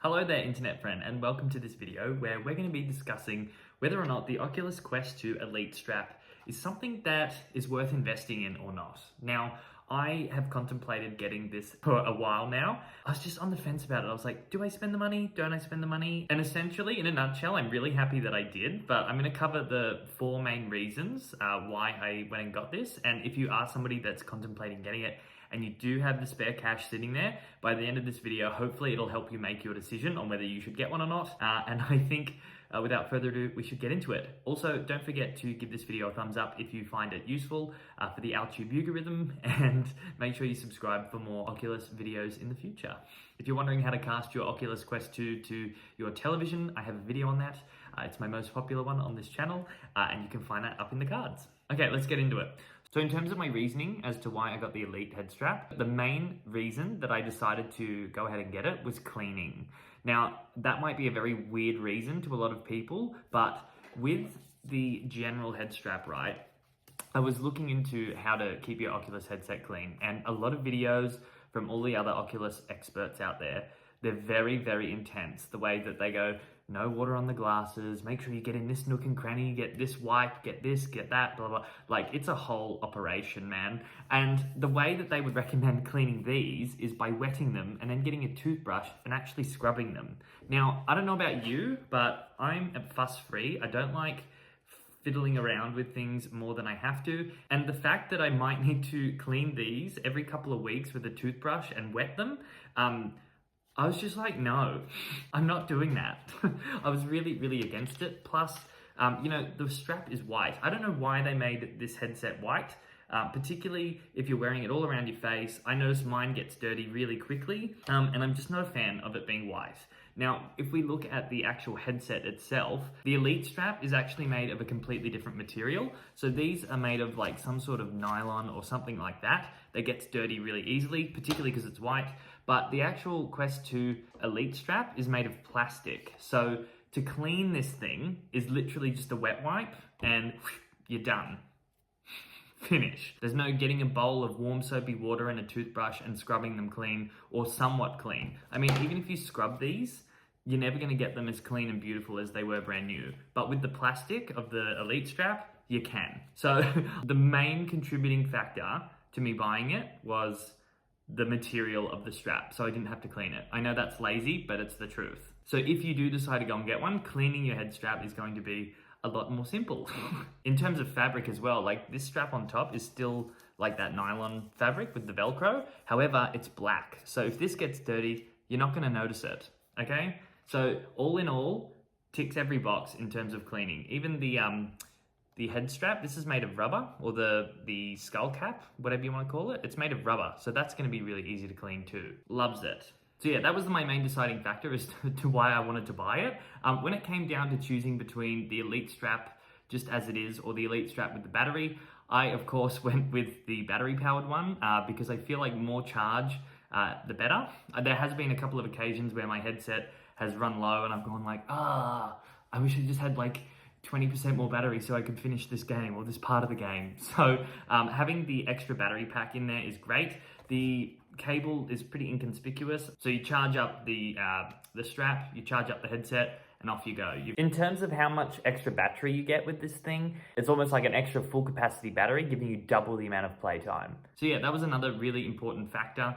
Hello there, internet friend, and welcome to this video where we're going to be discussing whether or not the Oculus Quest 2 Elite strap is something that is worth investing in or not. Now, I have contemplated getting this for a while now. I was just on the fence about it. I was like, do I spend the money? Don't I spend the money? And essentially, in a nutshell, I'm really happy that I did, but I'm going to cover the four main reasons why I went and got this. And if you are somebody that's contemplating getting it, and you do have the spare cash sitting there, by the end of this video, hopefully it'll help you make your decision on whether you should get one or not. And I think without further ado, we should get into it. Also, don't forget to give this video a thumbs up if you find it useful for the YouTube algorithm, and make sure you subscribe for more Oculus videos in the future. If you're wondering how to cast your Oculus Quest 2 to your television, I have a video on that. It's my most popular one on this channel, and you can find that up in the cards. Okay, let's get into it. So in terms of my reasoning as to why I got the Elite head strap, the main reason that I decided to go ahead and get it was cleaning. Now, that might be a very weird reason to a lot of people, but with the general head strap, right, I was looking into how to keep your Oculus headset clean, and a lot of videos from all the other Oculus experts out there, they're very, very intense. The way that they go, no water on the glasses, make sure you get in this nook and cranny, get this wipe, get this, get that, blah, blah. Like, it's a whole operation, man. And the way that they would recommend cleaning these is by wetting them and then getting a toothbrush and actually scrubbing them. Now, I don't know about you, but I'm fuss-free. I don't like fiddling around with things more than I have to. And the fact that I might need to clean these every couple of weeks with a toothbrush and wet them, I was just like, no, I'm not doing that. I was really, really against it. Plus, the strap is white. I don't know why they made this headset white, particularly if you're wearing it all around your face. I notice mine gets dirty really quickly, and I'm just not a fan of it being white. Now, if we look at the actual headset itself, the Elite strap is actually made of a completely different material. So these are made of like some sort of nylon or something like that gets dirty really easily, particularly because it's white. But the actual Quest 2 Elite strap is made of plastic. So to clean this thing is literally just a wet wipe and you're done. Finish. There's no getting a bowl of warm soapy water and a toothbrush and scrubbing them clean or somewhat clean. I mean, even if you scrub these, you're never going to get them as clean and beautiful as they were brand new. But with the plastic of the Elite strap, you can. So the main contributing factor to me buying it was the material of the strap, so I didn't have to clean it. I know that's lazy, but it's the truth. So if you do decide to go and get one, cleaning your head strap is going to be a lot more simple. In terms of fabric as well, like this strap on top is still like that nylon fabric with the Velcro. However, it's black. So if this gets dirty, you're not gonna notice it, okay? So all in all, ticks every box in terms of cleaning. Even the head strap, this is made of rubber, or the skull cap, whatever you want to call it. It's made of rubber, so that's going to be really easy to clean too. Loves it. So yeah, that was my main deciding factor as to why I wanted to buy it. When it came down to choosing between the Elite strap just as it is or the Elite strap with the battery, I of course went with the battery powered one because I feel like more charge, the better. There has been a couple of occasions where my headset has run low and I've gone like, I wish I just had like 20% more battery so I could finish this game or this part of the game. So having the extra battery pack in there is great. The cable is pretty inconspicuous. So you charge up the strap, you charge up the headset, and off you go. In terms of how much extra battery you get with this thing, it's almost like an extra full capacity battery, giving you double the amount of playtime. So yeah, that was another really important factor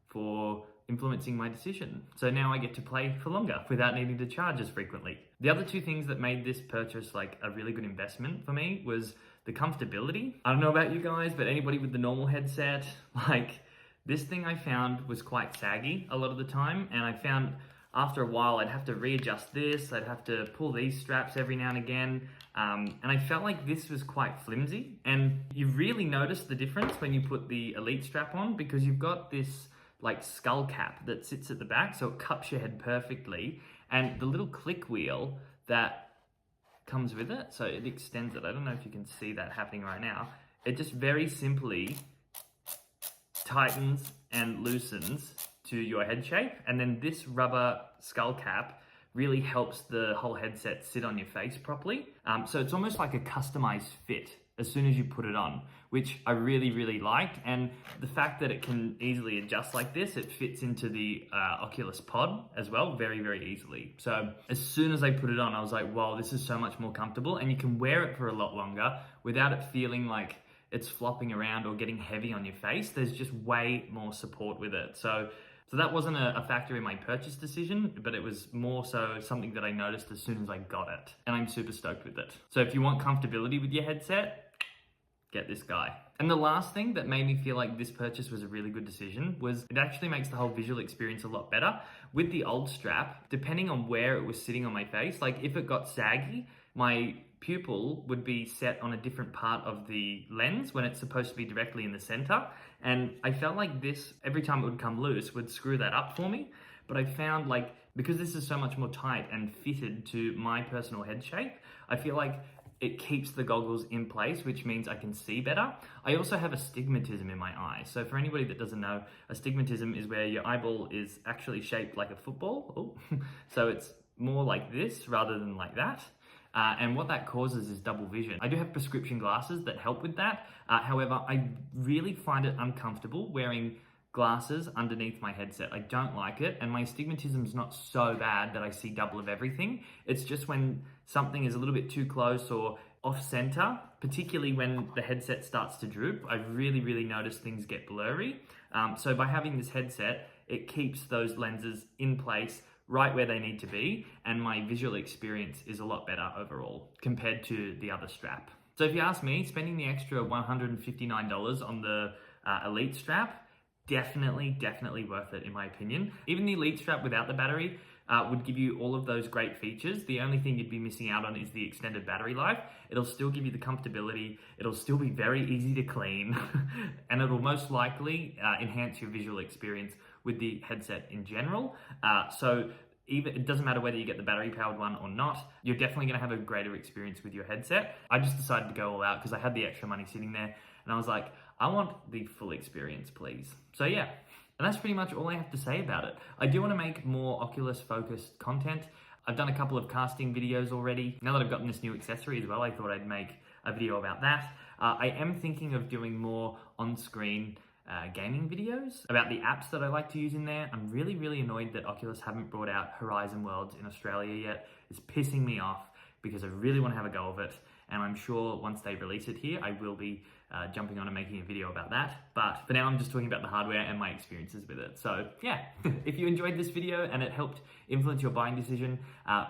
for influencing my decision. So now I get to play for longer without needing to charge as frequently. The other two things that made this purchase like a really good investment for me was the comfortability. I don't know about you guys, but anybody with the normal headset, like this thing I found was quite saggy a lot of the time, and I found after a while I'd have to readjust this, I'd have to pull these straps every now and again, and I felt like this was quite flimsy. And you really notice the difference when you put the Elite strap on, because you've got this like skull cap that sits at the back, so it cups your head perfectly, and the little click wheel that comes with it, so it extends it. I don't know if you can see that happening right now. It just very simply tightens and loosens to your head shape, and then this rubber skull cap really helps the whole headset sit on your face properly. So it's almost like a customized fit as soon as you put it on, which I really liked. And the fact that it can easily adjust like this, it fits into the Oculus Pod as well, very easily. So as soon as I put it on, I was like, wow, this is so much more comfortable, and you can wear it for a lot longer without it feeling like it's flopping around or getting heavy on your face. There's just way more support with it. So that wasn't a factor in my purchase decision, but it was more so something that I noticed as soon as I got it. And I'm super stoked with it. So if you want comfortability with your headset, get this guy. And the last thing that made me feel like this purchase was a really good decision was it actually makes the whole visual experience a lot better. With the old strap, depending on where it was sitting on my face, like if it got saggy, my pupil would be set on a different part of the lens when it's supposed to be directly in the center. And I felt like this, every time it would come loose, would screw that up for me. But I found like, because this is so much more tight and fitted to my personal head shape, I feel like it keeps the goggles in place, which means I can see better. I also have astigmatism in my eye. So for anybody that doesn't know, astigmatism is where your eyeball is actually shaped like a football. So it's more like this rather than like that. And what that causes is double vision. I do have prescription glasses that help with that. However, I really find it uncomfortable wearing glasses underneath my headset. I don't like it, and my astigmatism is not so bad that I see double of everything. It's just when something is a little bit too close or off center, particularly when the headset starts to droop, I really notice things get blurry. So by having this headset, it keeps those lenses in place right where they need to be, and my visual experience is a lot better overall compared to the other strap. So if you ask me, spending the extra $159 on the Elite strap, definitely worth it in my opinion. Even the Elite strap without the battery would give you all of those great features. The only thing you'd be missing out on is the extended battery life. It'll still give you the comfortability, it'll still be very easy to clean, and it'll most likely enhance your visual experience with the headset in general. So even it doesn't matter whether you get the battery powered one or not, you're definitely going to have a greater experience with your headset. I just decided to go all out because I had the extra money sitting there, and I was like, I want the full experience, please. So yeah, and that's pretty much all I have to say about it. I do want to make more Oculus focused content. I've done a couple of casting videos already. Now that I've gotten this new accessory as well, I thought I'd make a video about that. I am thinking of doing more on-screen gaming videos about the apps that I like to use in there. I'm really annoyed that Oculus haven't brought out Horizon Worlds in Australia yet. It's pissing me off because I really want to have a go of it, and I'm sure once they release it here, I will be jumping on and making a video about that. But for now, I'm just talking about the hardware and my experiences with it. So yeah, if you enjoyed this video and it helped influence your buying decision,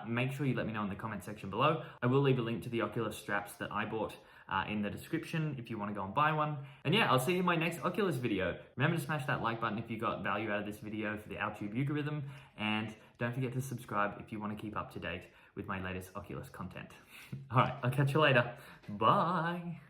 make sure you let me know in the comment section below. I will leave a link to the Oculus straps that I bought in the description if you want to go and buy one. And yeah, I'll see you in my next Oculus video. Remember to smash that like button if you got value out of this video for the YouTube algorithm, and don't forget to subscribe if you want to keep up to date with my latest Oculus content. All right, I'll catch you later. Bye.